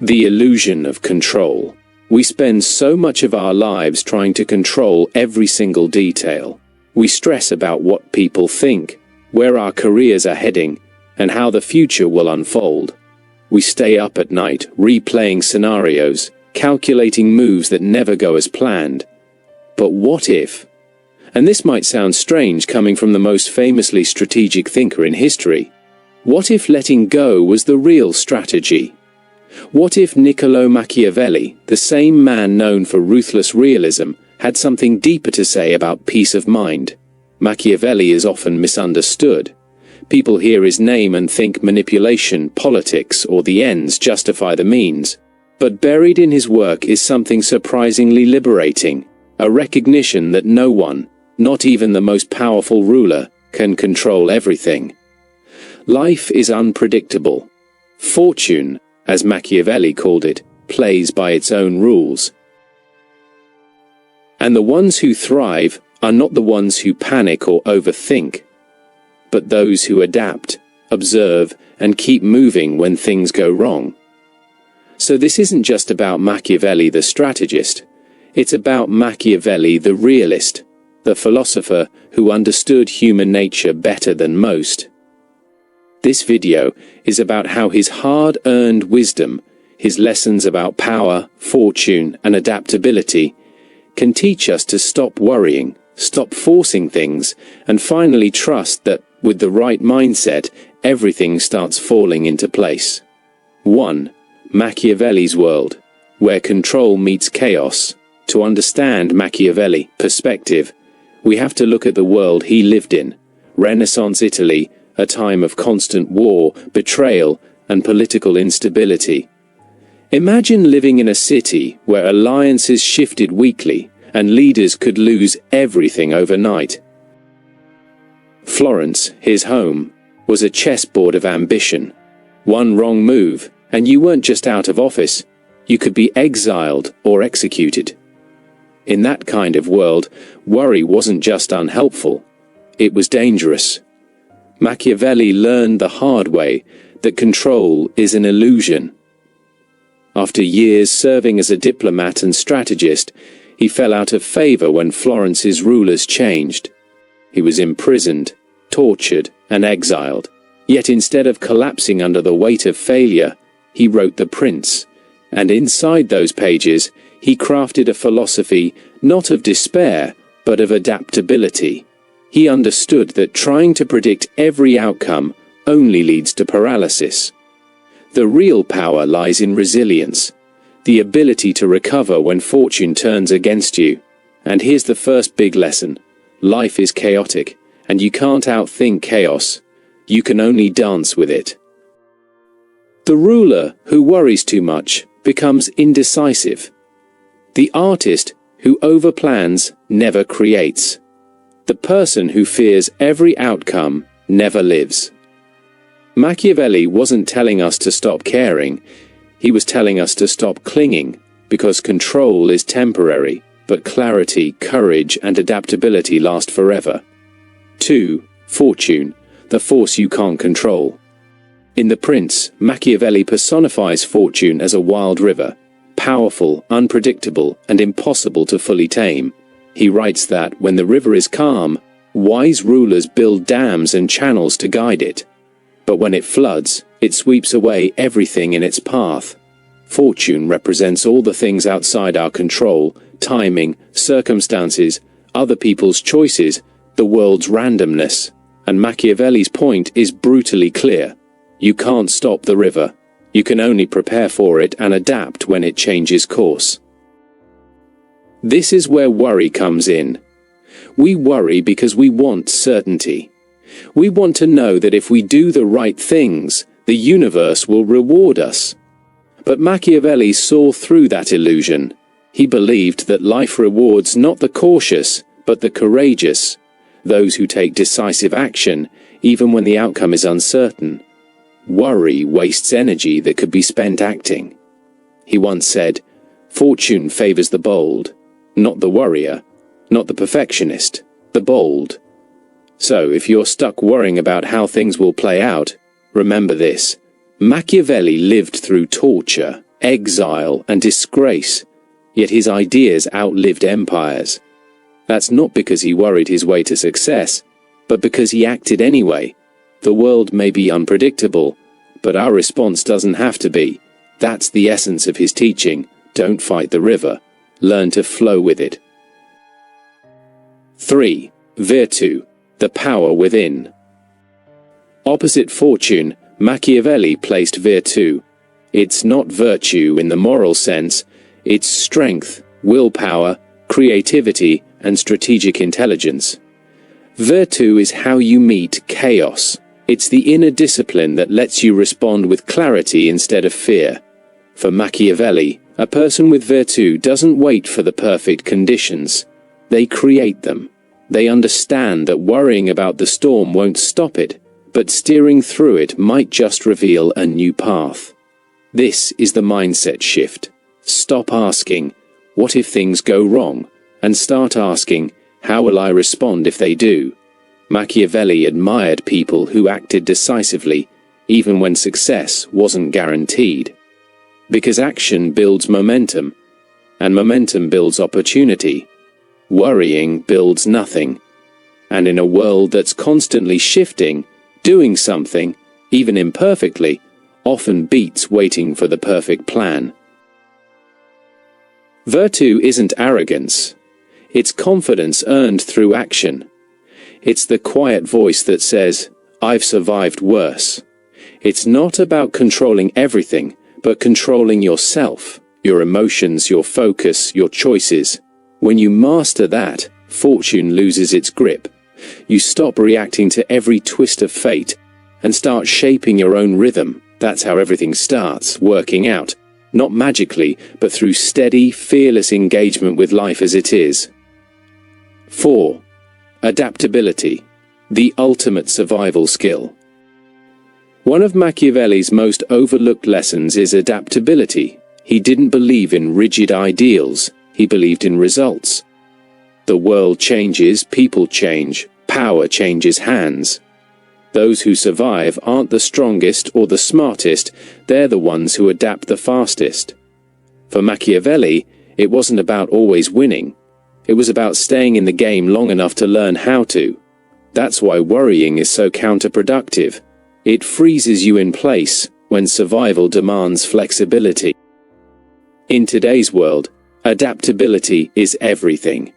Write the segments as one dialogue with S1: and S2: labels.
S1: The illusion of control. We spend so much of our lives trying to control every single detail. We stress about what people think, where our careers are heading, and how the future will unfold. We stay up at night, replaying scenarios, calculating moves that never go as planned. But what if? And this might sound strange coming from the most famously strategic thinker in history. What if letting go was the real strategy? What if Niccolò Machiavelli, the same man known for ruthless realism, had something deeper to say about peace of mind? Machiavelli is often misunderstood. People hear his name and think manipulation, politics, or the ends justify the means. But buried in his work is something surprisingly liberating, a recognition that no one, not even the most powerful ruler, can control everything. Life is unpredictable. Fortune, as Machiavelli called it, plays by its own rules. And the ones who thrive are not the ones who panic or overthink, but those who adapt, observe, and keep moving when things go wrong. So this isn't just about Machiavelli the strategist, it's about Machiavelli the realist, the philosopher who understood human nature better than most. This video is about how his hard-earned wisdom, his lessons about power, fortune, and adaptability, can teach us to stop worrying, stop forcing things, and finally trust that, with the right mindset, everything starts falling into place. 1. Machiavelli's world, where control meets chaos. To understand Machiavelli's perspective, we have to look at the world he lived in, Renaissance Italy, a time of constant war, betrayal, and political instability. Imagine living in a city where alliances shifted weekly and leaders could lose everything overnight. Florence, his home, was a chessboard of ambition. One wrong move, and you weren't just out of office, you could be exiled or executed. In that kind of world, worry wasn't just unhelpful, it was dangerous. Machiavelli learned the hard way that control is an illusion. After years serving as a diplomat and strategist, he fell out of favor when Florence's rulers changed. He was imprisoned, tortured, and exiled. Yet instead of collapsing under the weight of failure, he wrote The Prince, and inside those pages, he crafted a philosophy not of despair, but of adaptability. He understood that trying to predict every outcome only leads to paralysis. The real power lies in resilience, the ability to recover when fortune turns against you. And here's the first big lesson. Life is chaotic, and you can't outthink chaos. You can only dance with it. The ruler who worries too much becomes indecisive. The artist who overplans never creates. The person who fears every outcome never lives. Machiavelli wasn't telling us to stop caring, he was telling us to stop clinging, because control is temporary, but clarity, courage, and adaptability last forever. 2. Fortune, the force you can't control. In The Prince, Machiavelli personifies fortune as a wild river, powerful, unpredictable, and impossible to fully tame. He writes that when the river is calm, wise rulers build dams and channels to guide it. But when it floods, it sweeps away everything in its path. Fortune represents all the things outside our control: timing, circumstances, other people's choices, the world's randomness. And Machiavelli's point is brutally clear. You can't stop the river. You can only prepare for it and adapt when it changes course. This is where worry comes in. We worry because we want certainty. We want to know that if we do the right things, the universe will reward us. But Machiavelli saw through that illusion. He believed that life rewards not the cautious, but the courageous, those who take decisive action, even when the outcome is uncertain. Worry wastes energy that could be spent acting. He once said, "Fortune favors the bold, not the worrier, not the perfectionist, the bold." So if you're stuck worrying about how things will play out, remember this. Machiavelli lived through torture, exile, and disgrace, yet his ideas outlived empires. That's not because he worried his way to success, but because he acted anyway. The world may be unpredictable, but our response doesn't have to be. That's the essence of his teaching. Don't fight the river. Learn to flow with it. 3. Virtù, the power within. Opposite fortune, Machiavelli placed virtù. It's not virtue in the moral sense, it's strength, willpower, creativity, and strategic intelligence. Virtù is how you meet chaos. It's the inner discipline that lets you respond with clarity instead of fear. For Machiavelli, a person with virtù doesn't wait for the perfect conditions. They create them. They understand that worrying about the storm won't stop it, but steering through it might just reveal a new path. This is the mindset shift. Stop asking, "What if things go wrong?" and start asking, "How will I respond if they do?" Machiavelli admired people who acted decisively, even when success wasn't guaranteed. Because action builds momentum, and momentum builds opportunity. Worrying builds nothing. And in a world that's constantly shifting, doing something, even imperfectly, often beats waiting for the perfect plan. Virtù isn't arrogance. It's confidence earned through action. It's the quiet voice that says, "I've survived worse." It's not about controlling everything, but controlling yourself, your emotions, your focus, your choices. When you master that, fortune loses its grip. You stop reacting to every twist of fate and start shaping your own rhythm. That's how everything starts working out, not magically, but through steady, fearless engagement with life as it is. 4. Adaptability, the ultimate survival skill. One of Machiavelli's most overlooked lessons is adaptability. He didn't believe in rigid ideals, he believed in results. The world changes, people change, power changes hands. Those who survive aren't the strongest or the smartest, they're the ones who adapt the fastest. For Machiavelli, it wasn't about always winning. It was about staying in the game long enough to learn how to. That's why worrying is so counterproductive. It freezes you in place when survival demands flexibility. In today's world, adaptability is everything.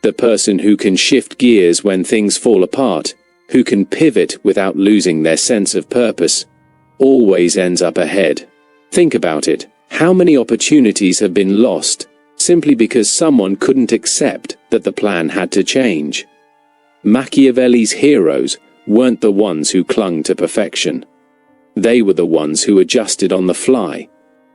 S1: The person who can shift gears when things fall apart, who can pivot without losing their sense of purpose, always ends up ahead. Think about it. How many opportunities have been lost simply because someone couldn't accept that the plan had to change? Machiavelli's heroes weren't the ones who clung to perfection. They were the ones who adjusted on the fly,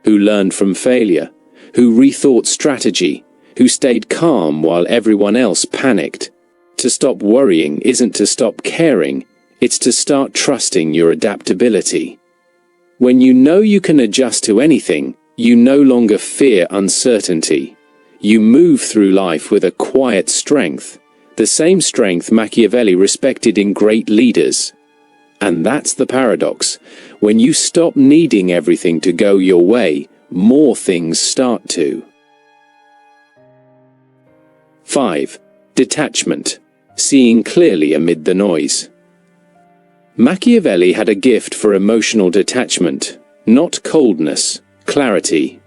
S1: who learned from failure, who rethought strategy, who stayed calm while everyone else panicked. To stop worrying isn't to stop caring, it's to start trusting your adaptability. When you know you can adjust to anything, you no longer fear uncertainty. You move through life with a quiet strength, the same strength Machiavelli respected in great leaders. And that's the paradox. When you stop needing everything to go your way, more things start to. 5. Detachment, seeing clearly amid the noise. Machiavelli had a gift for emotional detachment, not coldness, clarity.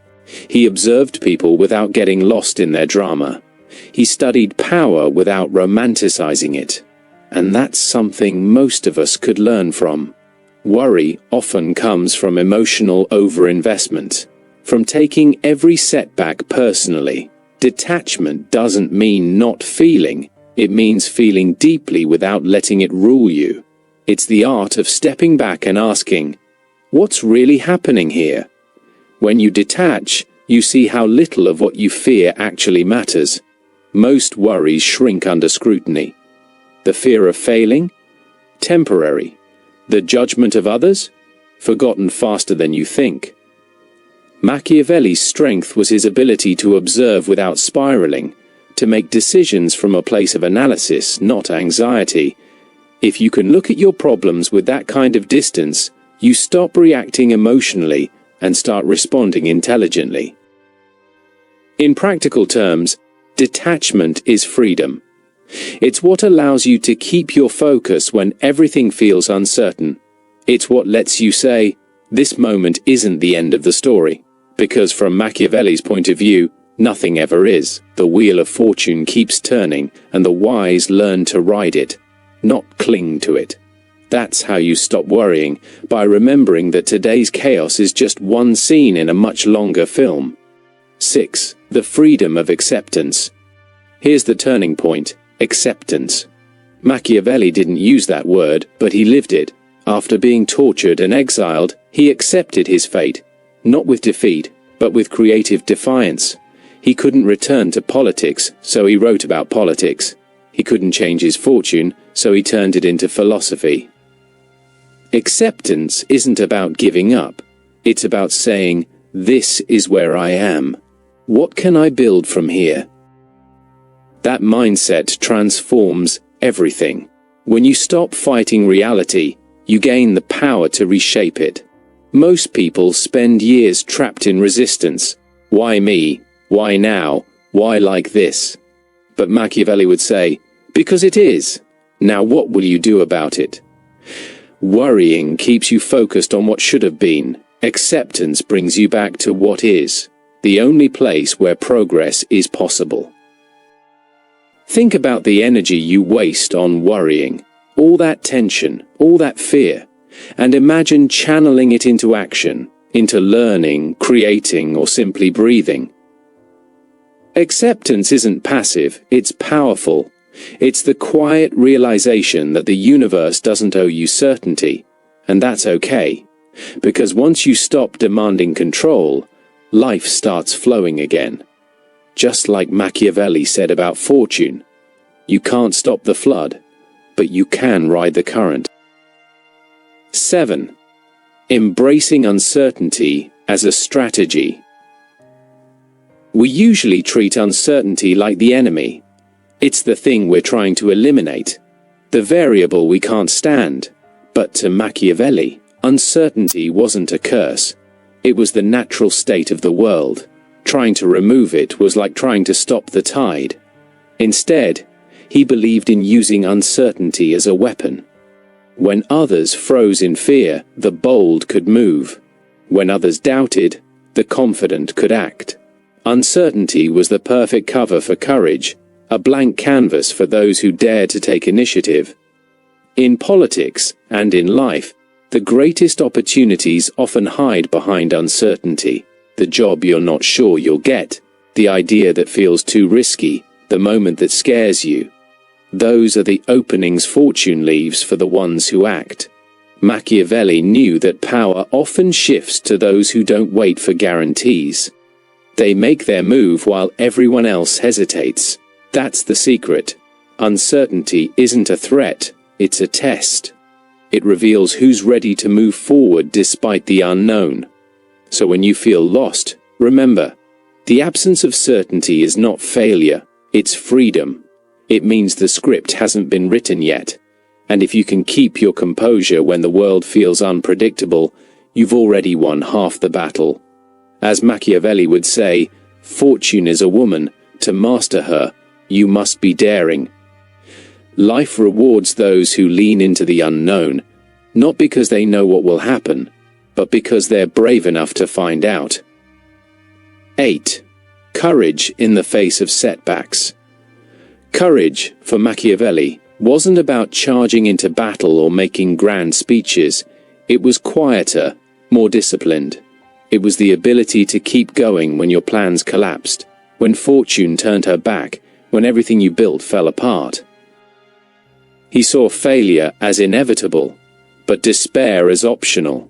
S1: He observed people without getting lost in their drama. He studied power without romanticizing it. And that's something most of us could learn from. Worry often comes from emotional overinvestment, from taking every setback personally. Detachment doesn't mean not feeling, it means feeling deeply without letting it rule you. It's the art of stepping back and asking, what's really happening here? When you detach, you see how little of what you fear actually matters. Most worries shrink under scrutiny. The fear of failing? Temporary. The judgment of others? Forgotten faster than you think. Machiavelli's strength was his ability to observe without spiraling, to make decisions from a place of analysis, not anxiety. If you can look at your problems with that kind of distance, you stop reacting emotionally and start responding intelligently. In practical terms, detachment is freedom. It's what allows you to keep your focus when everything feels uncertain. It's what lets you say, this moment isn't the end of the story. Because from Machiavelli's point of view, nothing ever is. The wheel of fortune keeps turning, and the wise learn to ride it, not cling to it. That's how you stop worrying, by remembering that today's chaos is just one scene in a much longer film. 6. The freedom of acceptance. Here's the turning point: acceptance. Machiavelli didn't use that word, but he lived it. After being tortured and exiled, he accepted his fate, not with defeat, but with creative defiance. He couldn't return to politics, so he wrote about politics. He couldn't change his fortune, so he turned it into philosophy. Acceptance isn't about giving up. It's about saying, this is where I am. What can I build from here? That mindset transforms everything. When you stop fighting reality, you gain the power to reshape it. Most people spend years trapped in resistance. Why me? Why now? Why like this? But Machiavelli would say, because it is. Now what will you do about it? Worrying keeps you focused on what should have been. Acceptance brings you back to what is, the only place where progress is possible. Think about the energy you waste on worrying, all that tension, all that fear, and imagine channeling it into action, into learning, creating, or simply breathing. Acceptance isn't passive, it's powerful. It's the quiet realization that the universe doesn't owe you certainty, and that's okay, because once you stop demanding control, life starts flowing again. Just like Machiavelli said about fortune, you can't stop the flood, but you can ride the current. 7. Embracing uncertainty as a strategy. We usually treat uncertainty like the enemy. It's the thing we're trying to eliminate, the variable we can't stand. But to Machiavelli, uncertainty wasn't a curse. It was the natural state of the world. Trying to remove it was like trying to stop the tide. Instead, he believed in using uncertainty as a weapon. When others froze in fear, the bold could move. When others doubted, the confident could act. Uncertainty was the perfect cover for courage, a blank canvas for those who dared to take initiative. In politics, and in life, the greatest opportunities often hide behind uncertainty. The job you're not sure you'll get, the idea that feels too risky, the moment that scares you. Those are the openings fortune leaves for the ones who act. Machiavelli knew that power often shifts to those who don't wait for guarantees. They make their move while everyone else hesitates. That's the secret. Uncertainty isn't a threat, it's a test. It reveals who's ready to move forward despite the unknown. So when you feel lost, remember, the absence of certainty is not failure, it's freedom. It means the script hasn't been written yet. And if you can keep your composure when the world feels unpredictable, you've already won half the battle. As Machiavelli would say, fortune is a woman. To master her, you must be daring. Life rewards those who lean into the unknown, not because they know what will happen, but because they're brave enough to find out. 8. Courage in the face of setbacks. Courage, for Machiavelli, wasn't about charging into battle or making grand speeches. It was quieter, more disciplined. It was the ability to keep going when your plans collapsed, when fortune turned her back, when everything you built fell apart. He saw failure as inevitable, but despair as optional.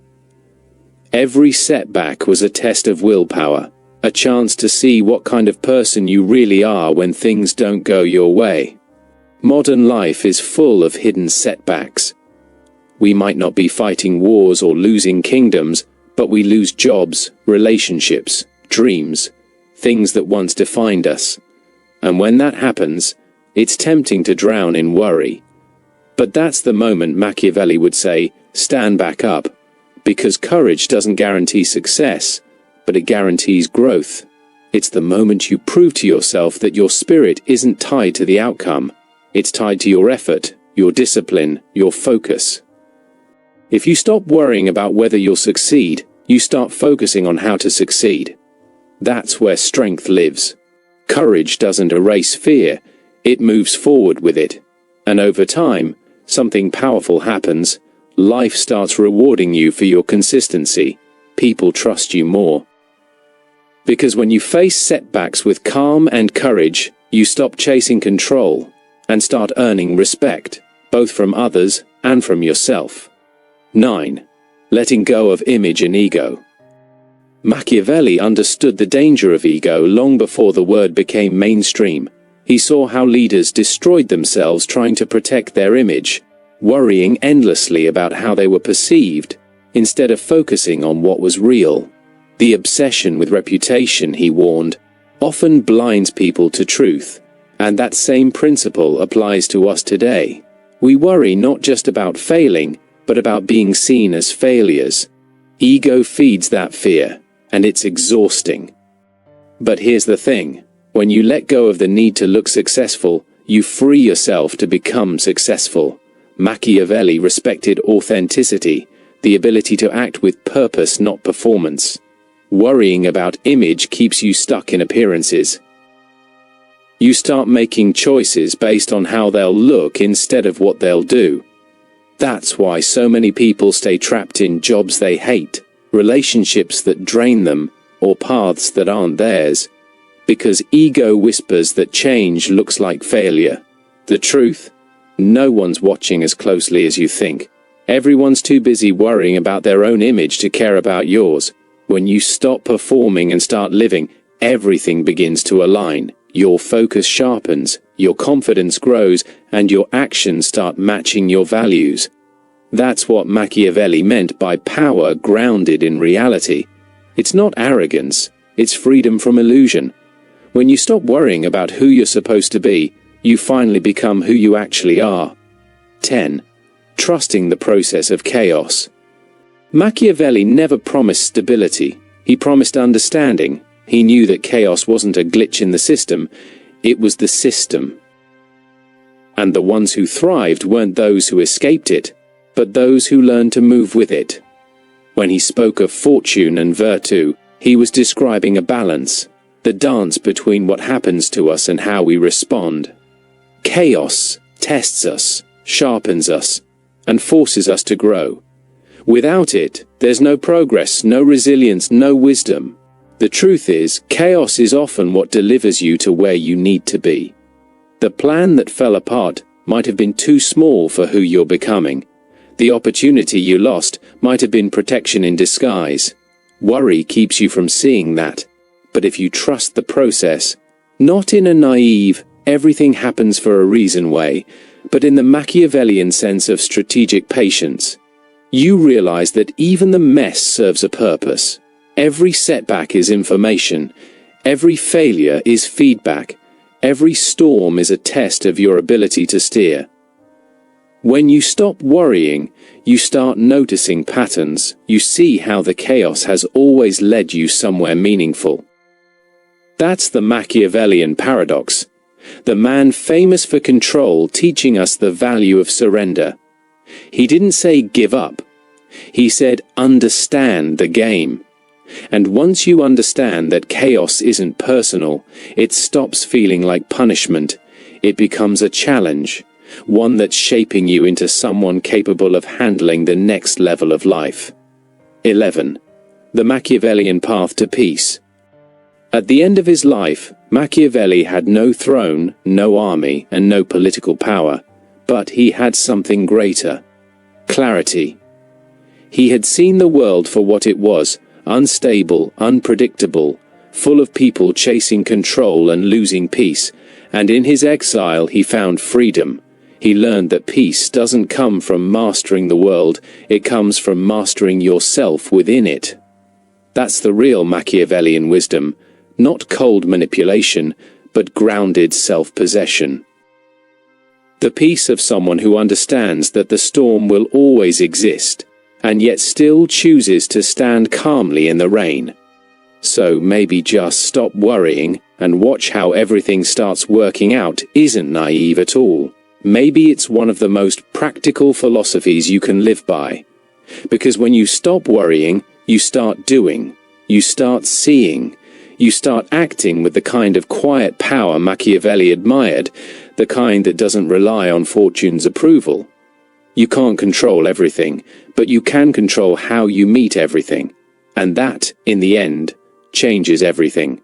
S1: Every setback was a test of willpower, a chance to see what kind of person you really are when things don't go your way. Modern life is full of hidden setbacks. We might not be fighting wars or losing kingdoms, but we lose jobs, relationships, dreams, things that once defined us. And when that happens, it's tempting to drown in worry. But that's the moment Machiavelli would say, stand back up, Because courage doesn't guarantee success, but it guarantees growth. It's the moment you prove to yourself that your spirit isn't tied to the outcome. It's tied to your effort, your discipline, your focus. If you stop worrying about whether you'll succeed, you start focusing on how to succeed. That's where strength lives. Courage doesn't erase fear, it moves forward with it. And over time, something powerful happens. Life starts rewarding you for your consistency. People trust you more. Because when you face setbacks with calm and courage, you stop chasing control and start earning respect, both from others and from yourself. 9. Letting go of image and ego. Machiavelli understood the danger of ego long before the word became mainstream. He saw how leaders destroyed themselves trying to protect their image, worrying endlessly about how they were perceived, instead of focusing on what was real. The obsession with reputation, he warned, often blinds people to truth, and that same principle applies to us today. We worry not just about failing, but about being seen as failures. Ego feeds that fear, and it's exhausting. But here's the thing. When you let go of the need to look successful, you free yourself to become successful. Machiavelli respected authenticity, the ability to act with purpose, not performance. Worrying about image keeps you stuck in appearances. You start making choices based on how they'll look instead of what they'll do. That's why so many people stay trapped in jobs they hate, relationships that drain them, or paths that aren't theirs. Because ego whispers that change looks like failure. The truth? No one's watching as closely as you think. Everyone's too busy worrying about their own image to care about yours. When you stop performing and start living, everything begins to align. Your focus sharpens, your confidence grows, and your actions start matching your values. That's what Machiavelli meant by power grounded in reality. It's not arrogance, it's freedom from illusion. When you stop worrying about who you're supposed to be, you finally become who you actually are. 10. Trusting the process of chaos. Machiavelli never promised stability. He promised understanding. He knew that chaos wasn't a glitch in the system, it was the system. And the ones who thrived weren't those who escaped it, but those who learned to move with it. When he spoke of fortune and virtù, he was describing a balance, the dance between what happens to us and how we respond. Chaos tests us, sharpens us, and forces us to grow. Without it, there's no progress, no resilience, no wisdom. The truth is, chaos is often what delivers you to where you need to be. The plan that fell apart might have been too small for who you're becoming. The opportunity you lost might have been protection in disguise. Worry keeps you from seeing that. But if you trust the process, not in a naive, everything happens for a reason way, but in the Machiavellian sense of strategic patience, you realize that even the mess serves a purpose. Every setback is information. Every failure is feedback. Every storm is a test of your ability to steer. When you stop worrying, you start noticing patterns. You see how the chaos has always led you somewhere meaningful. That's the Machiavellian paradox. The man famous for control teaching us the value of surrender. He didn't say give up. He said understand the game. And once you understand that chaos isn't personal, it stops feeling like punishment. It becomes a challenge, one that's shaping you into someone capable of handling the next level of life. 11. The Machiavellian path to peace. At the end of his life, Machiavelli had no throne, no army, and no political power, but he had something greater: clarity. He had seen the world for what it was, unstable, unpredictable, full of people chasing control and losing peace, and in his exile he found freedom. He learned that peace doesn't come from mastering the world, it comes from mastering yourself within it. That's the real Machiavellian wisdom, not cold manipulation, but grounded self-possession. The peace of someone who understands that the storm will always exist, and yet still chooses to stand calmly in the rain. So maybe just stop worrying and watch how everything starts working out isn't naive at all. Maybe it's one of the most practical philosophies you can live by. Because when you stop worrying, you start doing, you start seeing, you start acting with the kind of quiet power Machiavelli admired, the kind that doesn't rely on fortune's approval. You can't control everything, but you can control how you meet everything. And that, in the end, changes everything.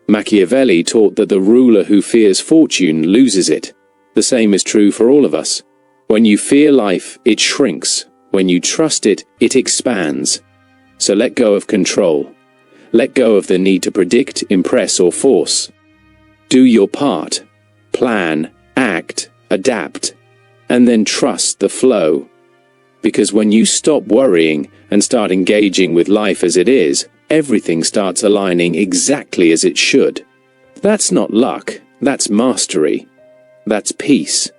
S1: Machiavelli taught that the ruler who fears fortune loses it. The same is true for all of us. When you fear life, it shrinks. When you trust it, it expands. So let go of control. Let go of the need to predict, impress, or force. Do your part. Plan, act, adapt, and then trust the flow. Because when you stop worrying and start engaging with life as it is, everything starts aligning exactly as it should. That's not luck, that's mastery. That's peace.